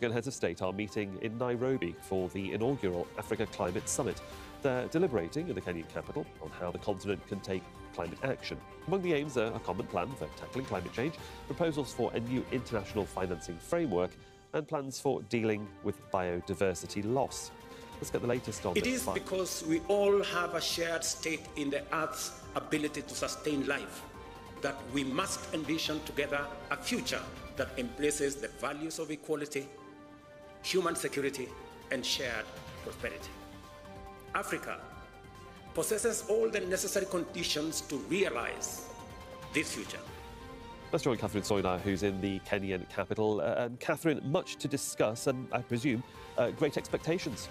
African heads of state are meeting in Nairobi for the inaugural Africa Climate Summit. They're deliberating in the Kenyan capital on how the continent can take climate action. Among the aims are a common plan for tackling climate change, proposals for a new international financing framework, and plans for dealing with biodiversity loss. Let's get the latest on this. It is because we all have a shared stake in the Earth's ability to sustain life that we must envision together a future that embraces the values of equality, human security, and shared prosperity. Africa possesses all the necessary conditions to realize this future. Let's join Catherine Soina, who's in the Kenyan capital. Catherine, much to discuss and, I presume, great expectations.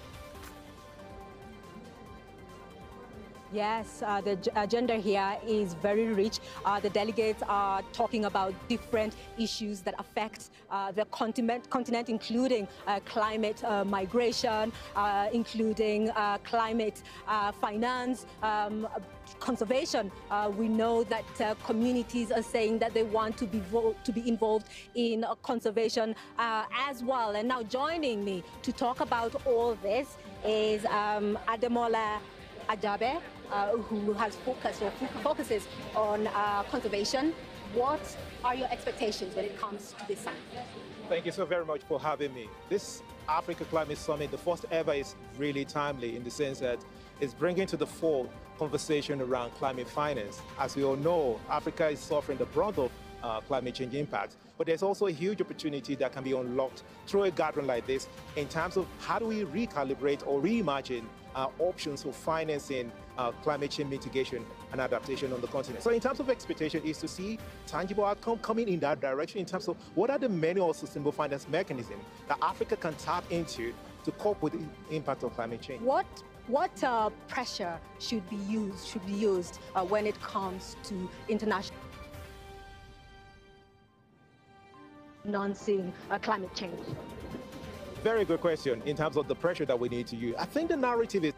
Yes, the agenda here is very rich. The delegates are talking about different issues that affect the continent, including climate migration, including climate finance, conservation. We know that communities are saying that they want to be involved in conservation as well. And now joining me to talk about all this is Ademola Ajabe, who has focuses on conservation. What are your expectations when it comes to this summit? Thank you so very much for having me. This Africa Climate Summit, the first ever, is really timely in the sense that it's bringing to the fore conversation around climate finance. As we all know, Africa is suffering the brunt of climate change impacts, but there's also a huge opportunity that can be unlocked through a gathering like this in terms of how do we recalibrate or reimagine options for financing climate change mitigation and adaptation on the continent. So in terms of expectation is to see tangible outcome coming in that direction in terms of what are the many or sustainable finance mechanisms that Africa can tap into to cope with the impact of climate change. What pressure should be used when it comes to international financing climate change? Very good question in terms of the pressure that we need to use. I think the narrative is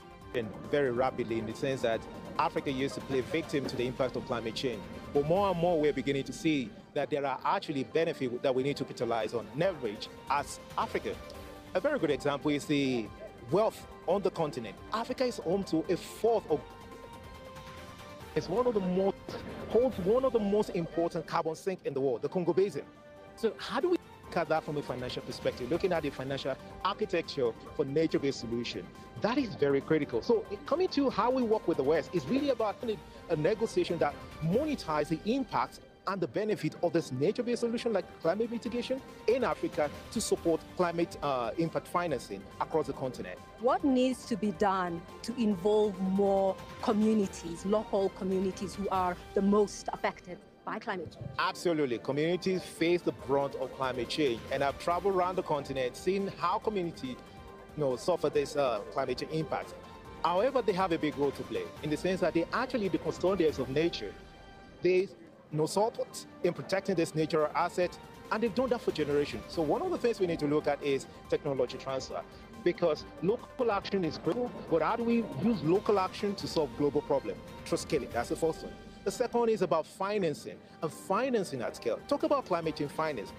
very rapidly in the sense that Africa used to play victim to the impact of climate change. But more and more we're beginning to see that there are actually benefits that we need to capitalize on, leverage as Africa. A very good example is the wealth on the continent. Africa is home to a fourth of, it's holds one of the most important carbon sinks in the world, the Congo Basin. So how do we look at that from a financial perspective, looking at the financial architecture for nature-based solution? That is very critical. So coming to how we work with the West is really about a negotiation that monetizes the impact and the benefit of this nature-based solution like climate mitigation in Africa to support climate impact financing across the continent. What needs to be done to involve more communities, local communities who are the most affected by climate change? Absolutely. Communities face the brunt of climate change, and I've traveled around the continent seeing how communities suffer this climate change impact. However, they have a big role to play in the sense that they're actually the custodians of nature. They support in protecting this natural asset, and they've done that for generations. So one of the things we need to look at is technology transfer, because local action is critical, but how do we use local action to solve global problems? Through scaling, that's the first one. The second one is about financing, and financing at scale. Talk about climate change finance.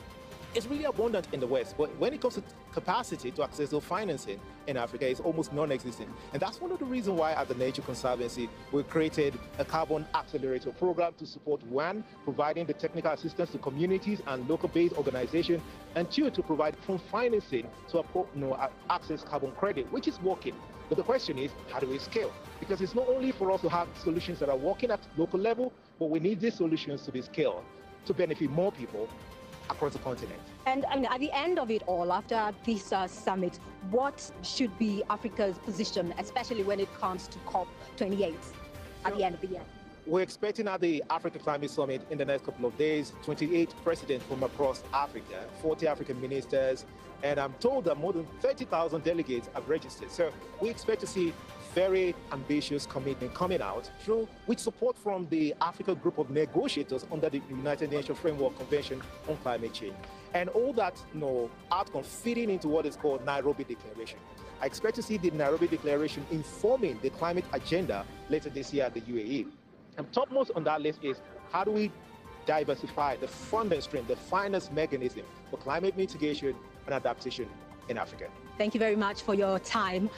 It's really abundant in the West, but when it comes to capacity to access those financing in Africa, it's almost non-existent. And that's one of the reasons why at the Nature Conservancy, we created a carbon accelerator program to support, one, providing the technical assistance to communities and local-based organizations, and two, to provide fund financing to access carbon credit, which is working. But the question is, how do we scale? Because it's not only for us to have solutions that are working at local level, but we need these solutions to be scaled to benefit more people across the continent. And I mean, at the end of it all, after this summit, what should be Africa's position, especially when it comes to COP28 at the end of the year? We're expecting at the Africa Climate Summit in the next couple of days, 28 presidents from across Africa, 40 African ministers, and I'm told that more than 30,000 delegates have registered. So we expect to see very ambitious commitment coming out through with support from the Africa group of negotiators under the United Nations Framework Convention on Climate Change. And all that outcome fitting into what is called Nairobi Declaration. I expect to see the Nairobi Declaration informing the climate agenda later this year at the UAE. And topmost on that list is how do we diversify the funding stream, the finance mechanism for climate mitigation and adaptation in Africa. Thank you very much for your time.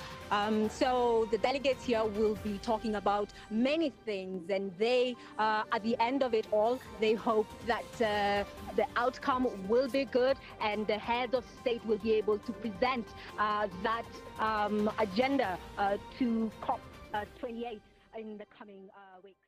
So the delegates here will be talking about many things, and they, at the end of it all, they hope that the outcome will be good and the heads of state will be able to present that agenda to COP28 in the coming weeks.